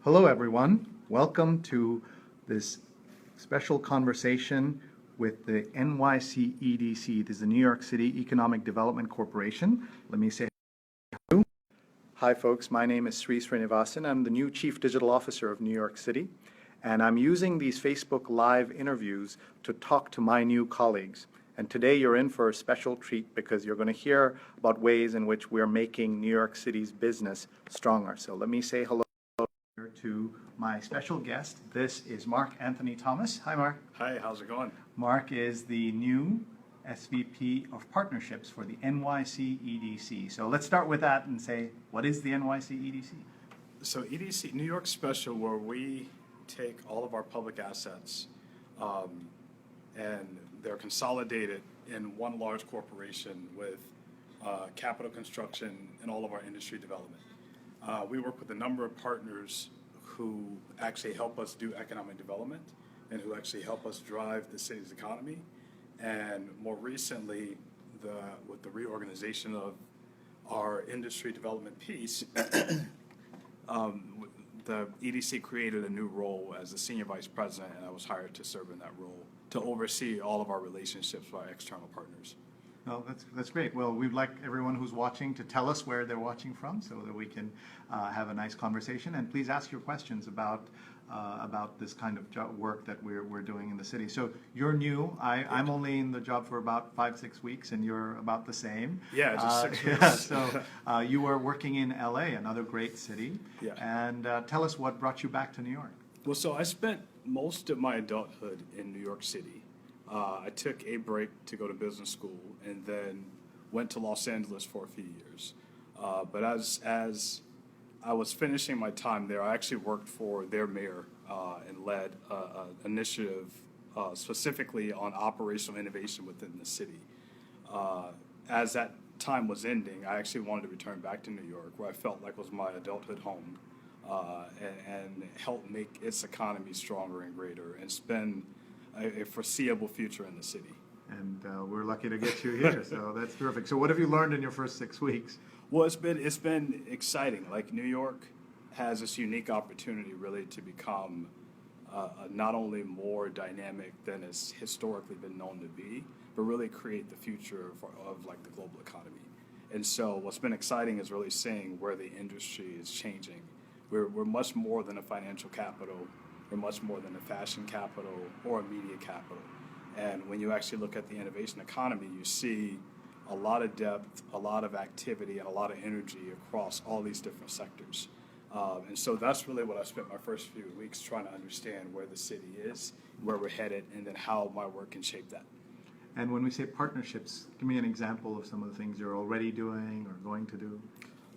Hello, everyone. Welcome to this special conversation with the NYC EDC. This is the New York City Economic Development Corporation. Let me say hello. Hi, folks. My name is Sreenivasan. I'm the new Chief Digital Officer of New York City, and I'm using these Facebook Live interviews to talk to my new colleagues. And today you're in for a special treat because you're going to hear about ways in which we're making New York City's business stronger. So let me say hello to my special guest. This is Mark Anthony Thomas. Hi, Mark. Hi, how's it going? Mark is the new SVP of Partnerships for the NYC EDC. So let's start with that and say, what is the NYC EDC? So EDC, New York Special, where we take all of our public assets and they're consolidated in one large corporation with capital construction and all of our industry development. We work with a number of partners who actually help us do economic development and who actually help us drive the city's economy. And more recently, with the reorganization of our industry development piece, the EDC created a new role as the Senior Vice President, and I was hired to serve in that role to oversee all of our relationships with our external partners. Well, that's great. Well, we'd like everyone who's watching to tell us where they're watching from so that we can have a nice conversation. And please ask your questions about this kind of work that we're doing in the city. So you're new. I'm only in the job for about 5-6 weeks, and you're about the same. Yeah, just 6 weeks. Yeah, so you were working in LA, another great city. Yeah. And tell us what brought you back to New York. Well, so I spent most of my adulthood in New York City. I took a break to go to business school and then went to Los Angeles for a few years. But as I was finishing my time there, I actually worked for their mayor and led an initiative specifically on operational innovation within the city. As that time was ending, I actually wanted to return back to New York, where I felt like was my adulthood home, and help make its economy stronger and greater and spend a foreseeable future in the city. And we're lucky to get you here, so that's terrific. So what have you learned in your first 6 weeks? Well, it's been exciting. Like, New York has this unique opportunity really to become not only more dynamic than it's historically been known to be, but really create the future of like the global economy. And so what's been exciting is really seeing where the industry is changing. We're much more than a financial capital. We're much more than a fashion capital or a media capital. And when you actually look at the innovation economy, you see a lot of depth, a lot of activity, and a lot of energy across all these different sectors. And so that's really what I spent my first few weeks trying to understand where the city is, where we're headed, and then how my work can shape that. And when we say partnerships, give me an example of some of the things you're already doing or going to do.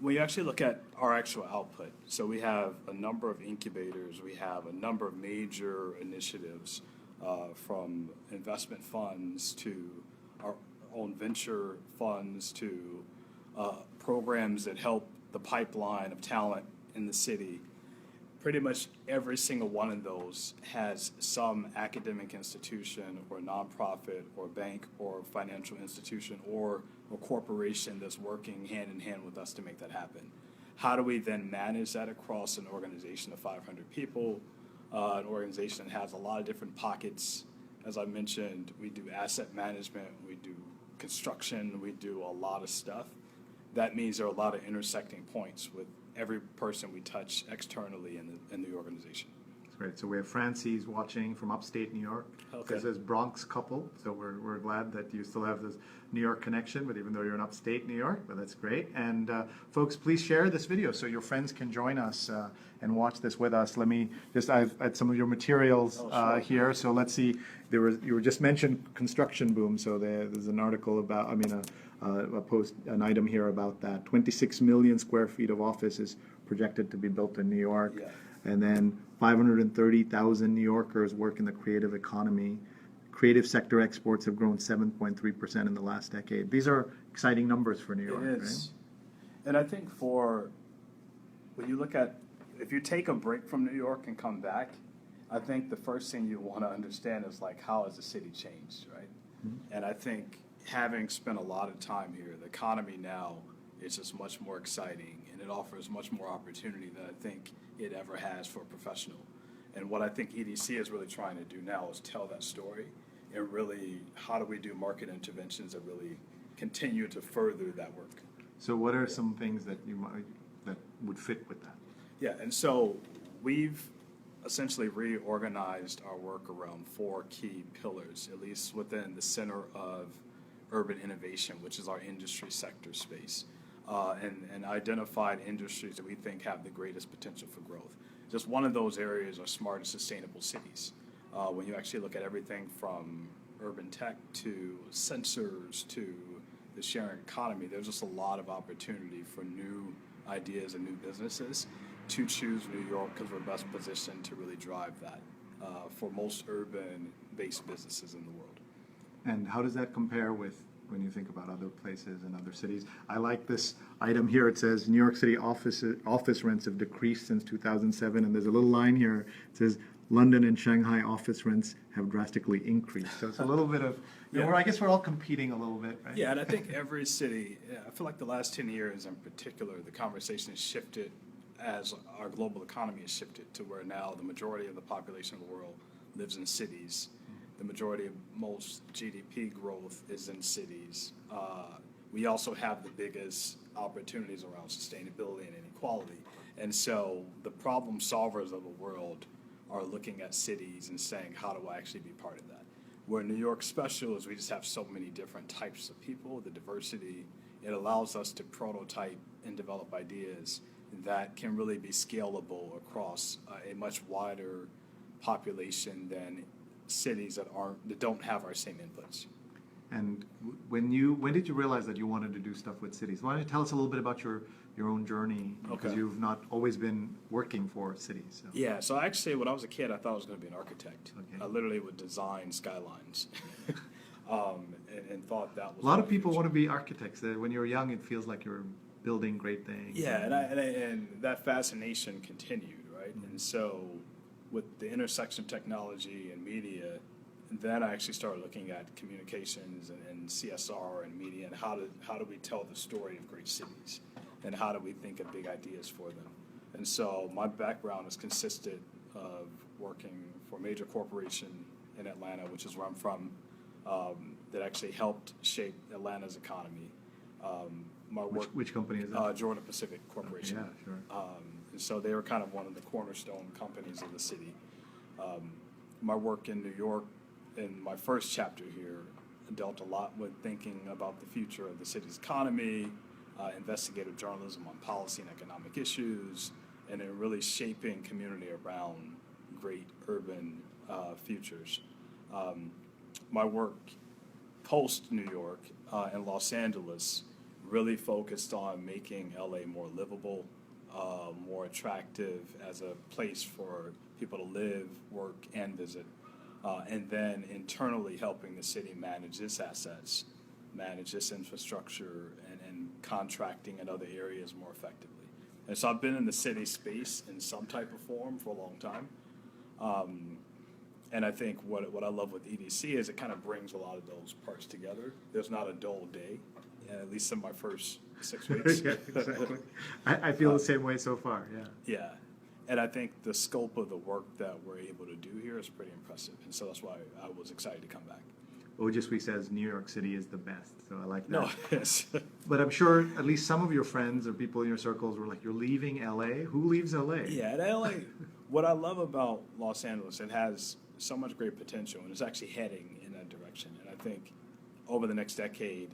When you actually look at our actual output, so we have a number of incubators, we have a number of major initiatives, from investment funds to our own venture funds to programs that help the pipeline of talent in the city. Pretty much every single one of those has some academic institution or nonprofit or bank or financial institution or a corporation that's working hand in hand with us to make that happen. How do we then manage that across an organization of 500 people, an organization that has a lot of different pockets? As I mentioned, we do asset management, we do construction, we do a lot of stuff. That means there are a lot of intersecting points with every person we touch externally in the organization. That's great. So we have Francis watching from upstate New York. Okay. It says Bronx couple, so we're glad that you still have this New York connection, but even though you're in upstate New York, but that's great. And folks, please share this video so your friends can join us and watch this with us. Let me just, I've had some of your materials here, so let's see. You were just mentioned construction boom, so there's an article about, an item here about that. 26 million square feet of office is projected to be built in New York. Yeah. And then 530,000 New Yorkers work in the creative economy. Creative sector exports have grown 7.3% in the last decade. These are exciting numbers for New York, it is. Right? And I think when you look at, if you take a break from New York and come back, I think the first thing you want to understand is like, how has the city changed, right? Mm-hmm. And I think having spent a lot of time here, the economy now is just much more exciting, and it offers much more opportunity than I think it ever has for a professional. And what I think EDC is really trying to do now is tell that story, and really how do we do market interventions that really continue to further that work. So what are some things that that would fit with that? Yeah, and so we've essentially reorganized our work around 4 key pillars, at least within the center of urban innovation, which is our industry sector space, and identified industries that we think have the greatest potential for growth. Just one of those areas are smart and sustainable cities. When you actually look at everything from urban tech to sensors to the sharing economy, there's just a lot of opportunity for new ideas and new businesses to choose New York because we're best positioned to really drive that for most urban-based businesses in the world. And how does that compare with when you think about other places and other cities? I like this item here. It says New York City office rents have decreased since 2007, and there's a little line here. It says London and Shanghai office rents have drastically increased. So it's a little bit of, I guess we're all competing a little bit, right? Yeah, and I think every city, I feel like the last 10 years in particular, the conversation has shifted as our global economy has shifted to where now the majority of the population of the world lives in cities. The majority of most GDP growth is in cities. We also have the biggest opportunities around sustainability and inequality. And so the problem solvers of the world are looking at cities and saying, how do I actually be part of that? Where New York's special is we just have so many different types of people, the diversity. It allows us to prototype and develop ideas that can really be scalable across a much wider population than cities that don't have our same inputs. And when did you realize that you wanted to do stuff with cities? Why don't you tell us a little bit about your own journey, because you've not always been working for cities. So. Yeah, so actually when I was a kid, I thought I was going to be an architect. Okay. I literally would design skylines and thought that was a lot of people want to be architects. When you're young, it feels like you're building great things. Yeah, and that fascination continued, right? And so with the intersection of technology and media, then I actually started looking at communications and CSR and media and how do we tell the story of great cities and how do we think of big ideas for them. And so my background has consisted of working for a major corporation in Atlanta, which is where I'm from, that actually helped shape Atlanta's economy. Which company is that? Georgia Pacific Corporation. Okay, yeah, sure. And so they were kind of one of the cornerstone companies of the city. My work in New York in my first chapter here dealt a lot with thinking about the future of the city's economy, investigative journalism on policy and economic issues, and then really shaping community around great urban futures. My work post New York in Los Angeles really focused on making LA more livable, more attractive as a place for people to live, work, and visit. And then internally helping the city manage its assets, manage its infrastructure, and contracting in other areas more effectively. And so I've been in the city space in some type of form for a long time. And I think what I love with EDC is it kind of brings a lot of those parts together. There's not a dull day, at least in my first 6 weeks. Yeah, exactly. I feel the same way so far, yeah. Yeah. And I think the scope of the work that we're able to do here is pretty impressive. And so that's why I was excited to come back. Ojaswi says New York City is the best, so I like that. No, yes. But I'm sure at least some of your friends or people in your circles were like, you're leaving LA? Who leaves LA? Yeah, and LA, what I love about Los Angeles, it has so much great potential, and it's actually heading in that direction. And I think over the next decade,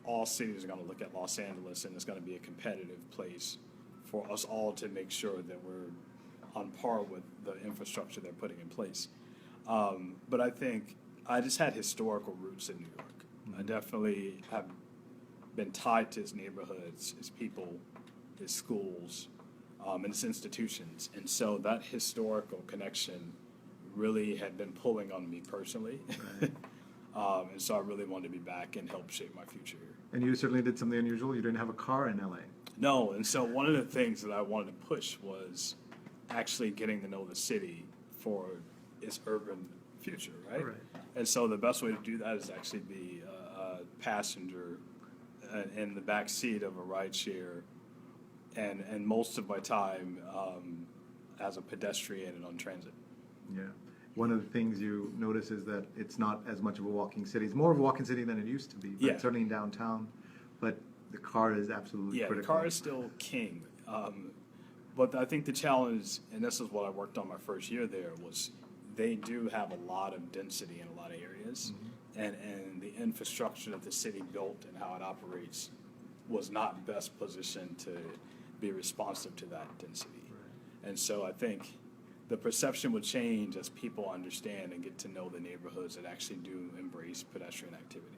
all cities are going to look at Los Angeles, and it's going to be a competitive place for us all to make sure that we're on par with the infrastructure they're putting in place. But I think I just had historical roots in New York. Mm-hmm. I definitely have been tied to its neighborhoods, its people, its schools, and its institutions. And so that historical connection really had been pulling on me personally. Right. And so I really wanted to be back and help shape my future here. And you certainly did something unusual. You didn't have a car in LA. No, and so one of the things that I wanted to push was actually getting to know the city for its urban future, right? Right. And so the best way to do that is actually be a passenger in the back seat of a rideshare and most of my time as a pedestrian and on transit. Yeah. One of the things you notice is that it's not as much of a walking city. It's more of a walking city than it used to be, but Yeah. certainly in downtown. But the car is absolutely Yeah, critical. the car is still king. But I think the challenge, and this is what I worked on my first year there, was they do have a lot of density in a lot of areas, and the infrastructure that the city built and how it operates was not best positioned to be responsive to that density. And so I think the perception would change as people understand and get to know the neighborhoods that actually do embrace pedestrian activity.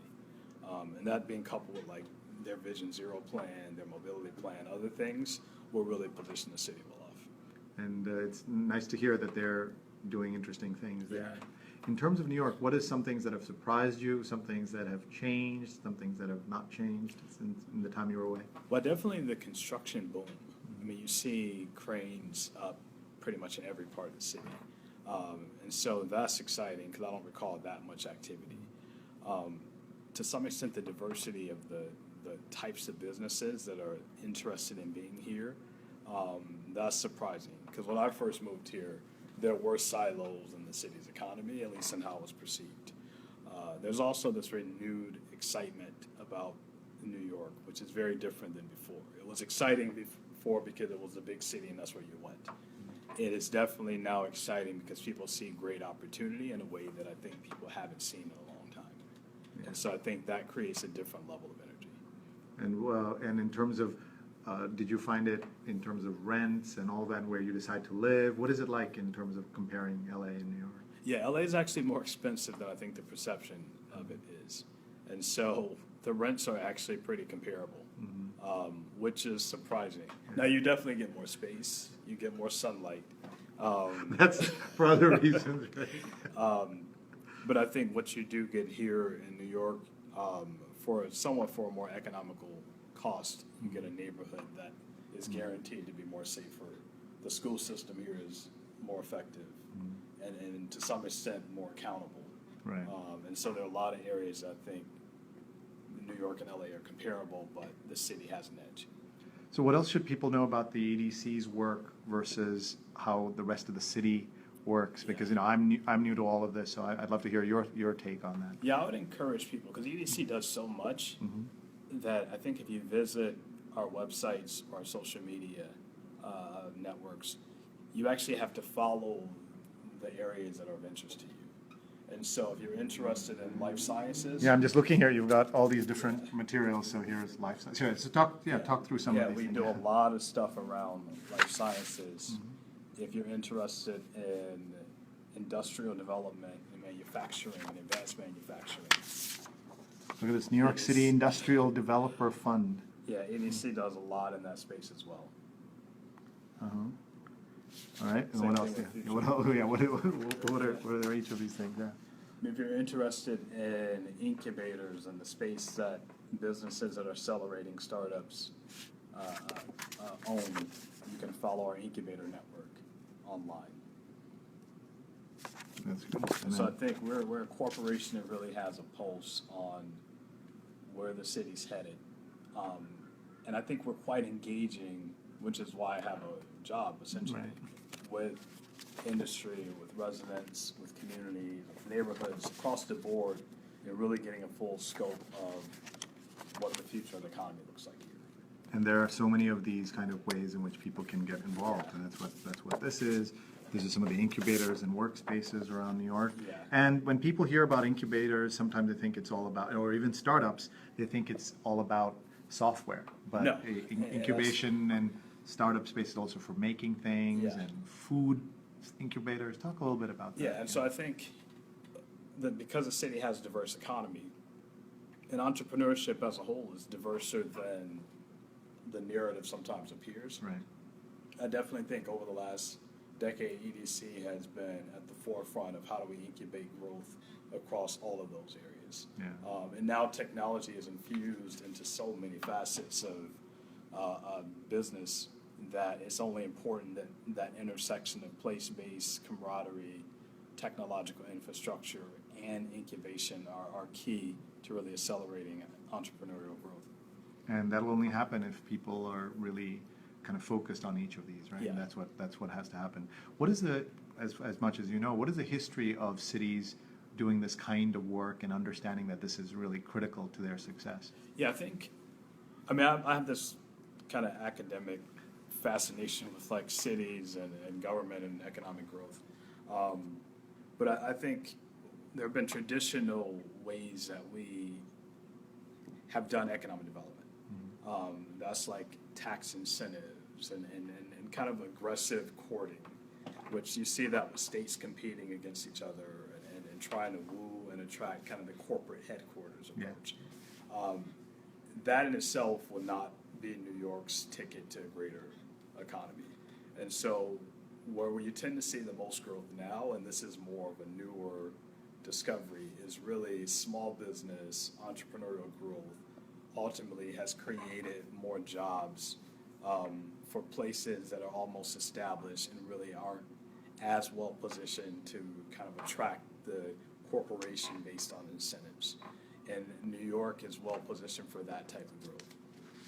And that being coupled with like their Vision Zero plan, their mobility plan, other things will really position the city well off. And it's nice to hear that they're doing interesting things there. In terms of New York, what are some things that have surprised you, some things that have changed, some things that have not changed since in the time you were away? Well, definitely the construction boom. I mean, you see cranes up pretty much in every part of the city. And so that's exciting because I don't recall that much activity. To some extent, the diversity of the types of businesses that are interested in being here, that's surprising. Because when I first moved here, there were silos in the city's economy, at least in how it was perceived. There's also this renewed excitement about New York, which is very different than before. It was exciting before because it was a big city and that's where you went. It is definitely now exciting because people see great opportunity in a way that I think people haven't seen in a long time. Yeah. And so I think that creates a different level of energy. And in terms of, did you find it in terms of rents and all that, where you decide to live? What is it like in terms of comparing LA and New York? Yeah, LA is actually more expensive than I think the perception of it is. And so the rents are actually pretty comparable, which is surprising. Now, you definitely get more space, you get more sunlight. That's for other reasons, right? But I think what you do get here in New York, for a more economical cost, you get a neighborhood that is guaranteed to be more safer. The school system here is more effective and to some extent more accountable. Right. And so there are a lot of areas that I think New York and LA are comparable, but the city has an edge. So what else should people know about the EDC's work versus how the rest of the city works? Because I'm new to all of this, so I'd love to hear your take on that. Yeah, I would encourage people, because EDC does so much that I think if you visit our websites or our social media networks, you actually have to follow the areas that are of interest to you. And so if you're interested in life sciences. Yeah, I'm just looking here. You've got all these different materials. So here's life science. Sure, so talk through some of these we things. do a lot of stuff around life sciences. If you're interested in industrial development and manufacturing and advanced manufacturing. Look at this New York City Industrial Developer Fund. Yeah, EDC does a lot in that space as well. All right. And Same what else? thing Yeah. with What are each of these things? Yeah. If you're interested in incubators and the space that businesses that are accelerating startups own, you can follow our incubator network online. That's good. And So I then- think we're a corporation that really has a pulse on where the city's headed. And I think we're quite engaging, which is why I have a job, essentially, with industry, with residents, with communities, with neighborhoods, across the board, and really getting a full scope of what the future of the economy looks like here. And there are so many of these kind of ways in which people can get involved, and that's what this is. These are some of the incubators and workspaces around New York. Yeah. And when people hear about incubators, sometimes they think it's all about, or even startups, they think it's all about software. But No. Incubation and startup space is also for making things Yeah. and food incubators. Talk a little bit about that. Yeah, and so I think that because the city has a diverse economy, and entrepreneurship as a whole is diverser than the narrative sometimes appears. Right. I definitely think over the last decade, EDC has been at the forefront of how do we incubate growth across all of those areas. Yeah. And now technology is infused into so many facets of business that it's only important that that intersection of place-based camaraderie, technological infrastructure, and incubation are key to really accelerating entrepreneurial growth. And that'll only happen if people are really kind of focused on each of these, right? Yeah. And that's what has to happen. What is as much as you know, what is the history of cities doing this kind of work and understanding that this is really critical to their success? Yeah, I have this kind of academic fascination with like cities and government and economic growth. But I think there have been traditional ways that we have done economic development. That's like tax incentives and kind of aggressive courting, which you see that with states competing against each other and trying to woo and attract kind of the corporate headquarters approach. That in itself will not be New York's ticket to a greater economy. And so where you tend to see the most growth now, and this is more of a newer discovery, is really small business, entrepreneurial growth ultimately has created more jobs for places that are almost established and really aren't as well positioned to kind of attract the corporation based on incentives. And New York is well positioned for that type of growth.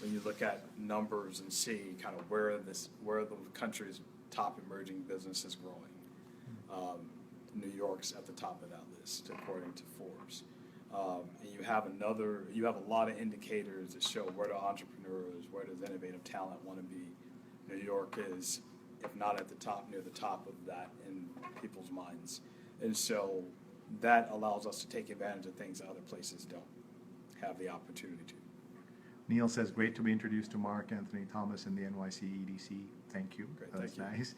When you look at numbers and see kind of where the country's top emerging business is growing, New York's at the top of that list according to Forbes. And you have a lot of indicators that show where do entrepreneurs, where does innovative talent want to be. New York is, if not at the top, near the top of that in people's minds. And so that allows us to take advantage of things that other places don't have the opportunity to. Neil says, great to be introduced to Mark Anthony Thomas in the NYC EDC. Thank you. Great, That's thank you. nice.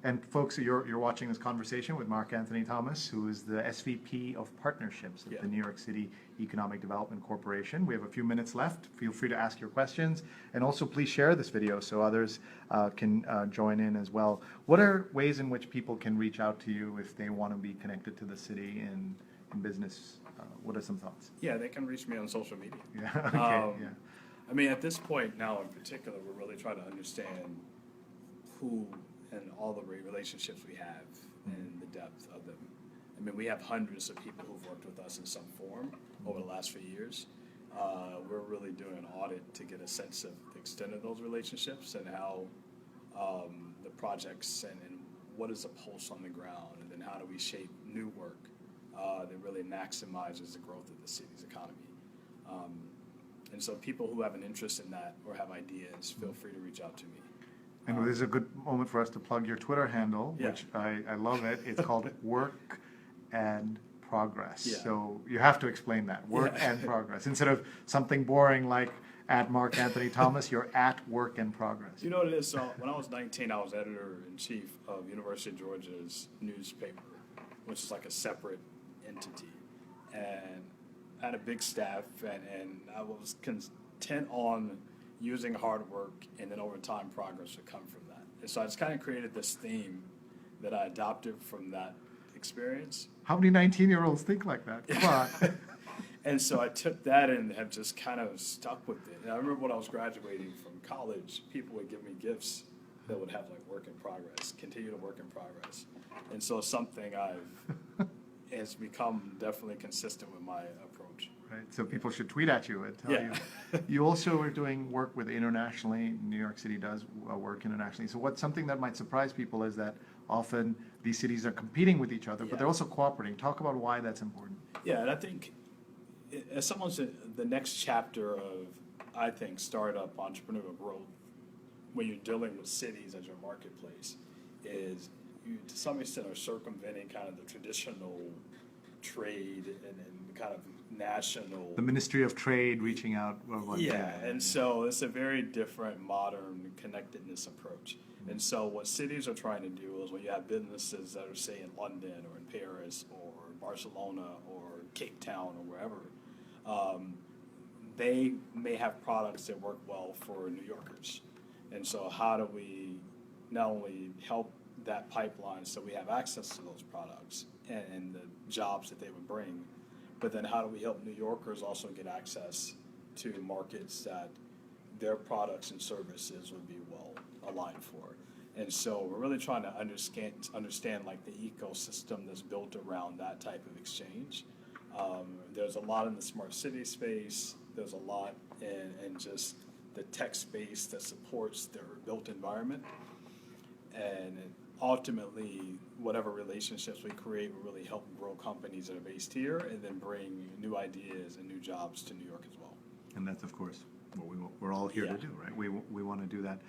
And folks, you're watching this conversation with Mark Anthony Thomas, who is the SVP of Partnerships at the New York City Economic Development Corporation. We have a few minutes left. Feel free to ask your questions. And also please share this video so others can join in as well. What are ways in which people can reach out to you if they want to be connected to the city in business? What are some thoughts? Yeah, they can reach me on social media. Yeah, okay, yeah. I mean, at this point now in particular, we're really trying to understand who and all the relationships we have and the depth of them. I mean, we have hundreds of people who've worked with us in some form over the last few years. We're really doing an audit to get a sense of the extent of those relationships and how the projects and what is a pulse on the ground, and then how do we shape new work that really maximizes the growth of the city's economy. And so people who have an interest in that or have ideas, feel free to reach out to me. And this is a good moment for us to plug your Twitter handle, which I love it. It's called Work and Progress. Yeah. So you have to explain that, Work and Progress. Instead of something boring like at Mark Anthony Thomas, you're at Work and Progress. You know what it is? So when I was 19, I was editor-in-chief of University of Georgia's newspaper, which is like a separate entity. And I had a big staff, and I was content on using hard work, and then over time progress would come from that. And so I just kind of created this theme that I adopted from that experience. How many 19-year-olds think like that? Come on. And so I took that and have just kind of stuck with it. And I remember when I was graduating from college, people would give me gifts that would have like work in progress, continue to work in progress. And so something has become definitely consistent with my approach. Right, so people should tweet at you and tell you. You also are doing work with internationally. New York City does work internationally. So what's something that might surprise people is that often these cities are competing with each other, but they're also cooperating. Talk about why that's important. Yeah, and I think as someone's the next chapter of, I think, startup entrepreneurial growth, when you're dealing with cities as your marketplace, is you to some extent are circumventing kind of the traditional trade and kind of national. The Ministry of Trade reaching out. And so it's a very different modern connectedness approach. And so what cities are trying to do is when you have businesses that are, say, in London or in Paris or Barcelona or Cape Town or wherever, they may have products that work well for New Yorkers. And so how do we not only help that pipeline so we have access to those products and the jobs that they would bring, but then how do we help New Yorkers also get access to markets that their products and services would be well aligned for? And so we're really trying to understand like the ecosystem that's built around that type of exchange. There's a lot in the smart city space. There's a lot in just the tech space that supports their built environment. And ultimately, whatever relationships we create will really help grow companies that are based here and then bring new ideas and new jobs to New York as well. And that's, of course, what we're all here Yeah. to do, right? We want to do that.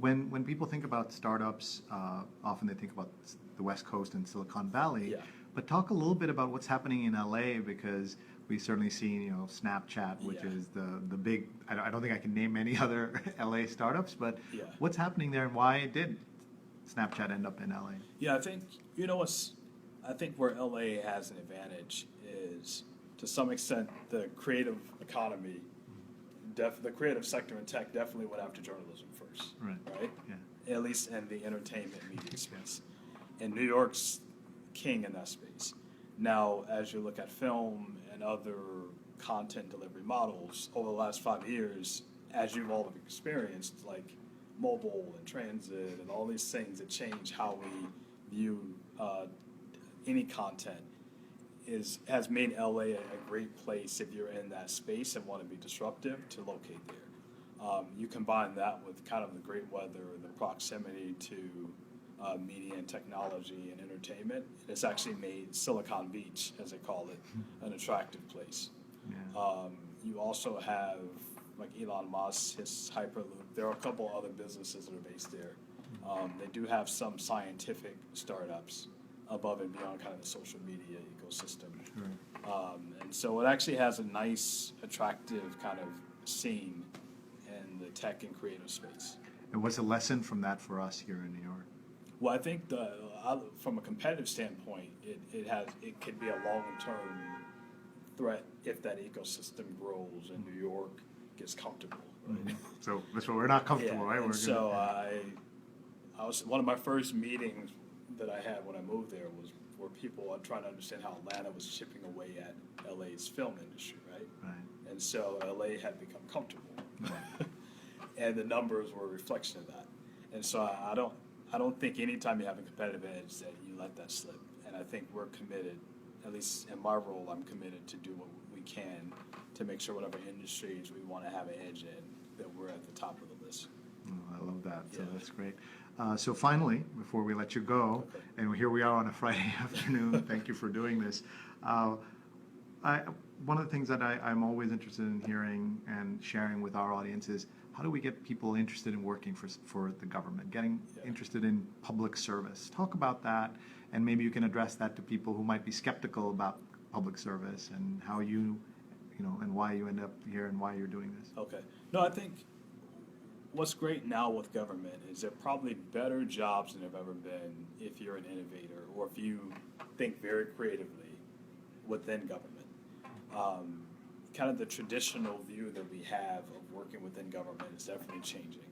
When people think about startups, often they think about the West Coast and Silicon Valley. Yeah. But talk a little bit about what's happening in LA, because we've certainly seen, Snapchat, which Yeah. is the big. I don't think I can name any other LA startups, but Yeah. what's happening there, and why did Snapchat end up in LA? Yeah, I think, I think where LA has an advantage is, to some extent, the creative economy, the creative sector in tech definitely went after journalism first, Right. right? Yeah. At least in the entertainment media space. And New York's king in that space. Now, as you look at film and other content delivery models over the last 5 years, as you've all experienced, like mobile and transit and all these things that change how we view any content, has made LA a great place if you're in that space and want to be disruptive to locate there. You combine that with kind of the great weather, the proximity to media and technology and entertainment. It's actually made Silicon Beach, as they call it, an attractive place. Yeah. You also have, like Elon Musk, his Hyperloop. There are a couple other businesses that are based there. They do have some scientific startups above and beyond kind of the social media ecosystem. Sure. And so it actually has a nice, attractive kind of scene in the tech and creative space. And what's a lesson from that for us here in New York? Well, I think from a competitive standpoint, it could be a long-term threat if that ecosystem grows and New York gets comfortable. Right? So that's what we're not comfortable, Yeah, right? and We're so I was one of my first meetings that I had when I moved there was where people are trying to understand how Atlanta was chipping away at LA's film industry, right? Right. And so LA had become comfortable, and the numbers were a reflection of that. And so I don't think anytime you have a competitive edge that you let that slip. And I think we're committed, at least in my role, I'm committed to do what we can to make sure whatever industries we want to have an edge in, that we're at the top of the list. Oh, I love that. So Yeah. that's great. So finally, before we let you go, Okay. and here we are on a Friday afternoon. Thank you for doing this. One of the things that I'm always interested in hearing and sharing with our audience is, how do we get people interested in working for the government, getting interested in public service? Talk about that, and maybe you can address that to people who might be skeptical about public service and how and why you end up here and why you're doing this. Okay. No, I think what's great now with government is there are probably better jobs than there have ever been if you're an innovator or if you think very creatively within government. Kind of the traditional view that we have of working within government is definitely changing.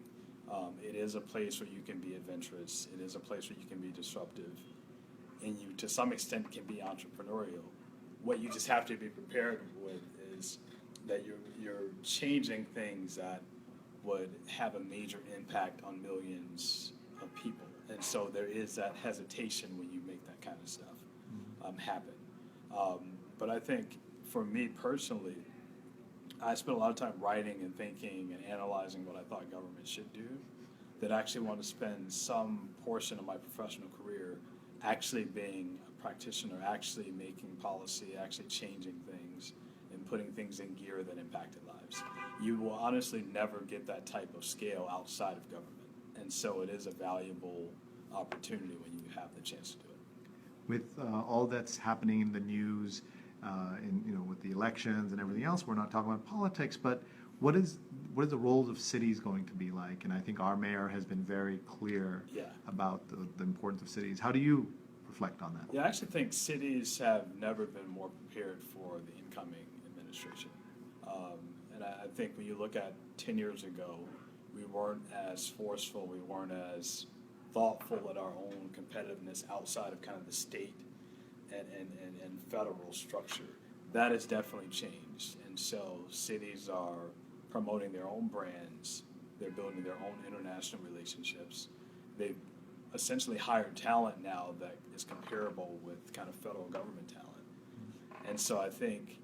It is a place where you can be adventurous. It is a place where you can be disruptive. And you, to some extent, can be entrepreneurial. What you just have to be prepared with is that you're changing things that would have a major impact on millions of people. And so there is that hesitation when you make that kind of stuff happen. But I think for me personally, I spent a lot of time writing and thinking and analyzing what I thought government should do, that I actually want to spend some portion of my professional career actually being a practitioner, actually making policy, actually changing things, and putting things in gear that impacted lives. You will honestly never get that type of scale outside of government. And so it is a valuable opportunity when you have the chance to do it. With all that's happening in the news, with the elections and everything else, we're not talking about politics, but what is the roles of cities going to be like? And I think our mayor has been very clear about the importance of cities. How do you reflect on that? Yeah, I actually think cities have never been more prepared for the incoming administration. And I think when you look at 10 years ago, we weren't as forceful, we weren't as thoughtful at our own competitiveness outside of kind of the state and federal structure. That has definitely changed. And so cities are promoting their own brands, they're building their own international relationships. They've essentially hired talent now that is comparable with kind of federal government talent. And so I think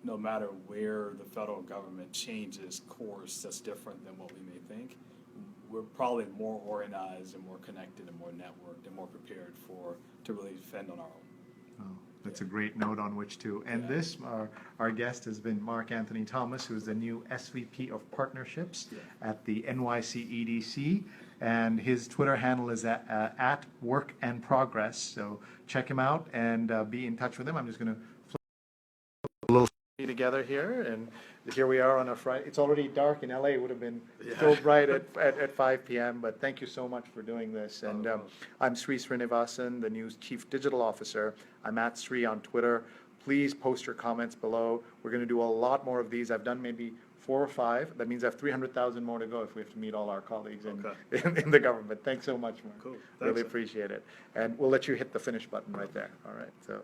no matter where the federal government changes course that's different than what we may think, we're probably more organized and more connected and more networked and more prepared to really defend on our own. Oh, that's a great note on which to end Yeah. this. Our guest has been Mark Anthony Thomas, who's the new SVP of Partnerships at the NYC EDC, and his Twitter handle is at Work and Progress. So check him out and be in touch with him. I'm just going to flip a little together here, and here we are on a Friday. It's already dark in LA. It would have been still bright at 5 p.m. But thank you so much for doing this. And I'm Sreenivasan, the new Chief Digital Officer. I'm at Sree on Twitter. Please post your comments below. We're going to do a lot more of these. I've done maybe 4 or 5. That means I have 300,000 more to go if we have to meet all our colleagues in the government. Thanks so much, Mark. Cool. Really Thanks. appreciate it. And we'll let you hit the finish button right there. All right. So.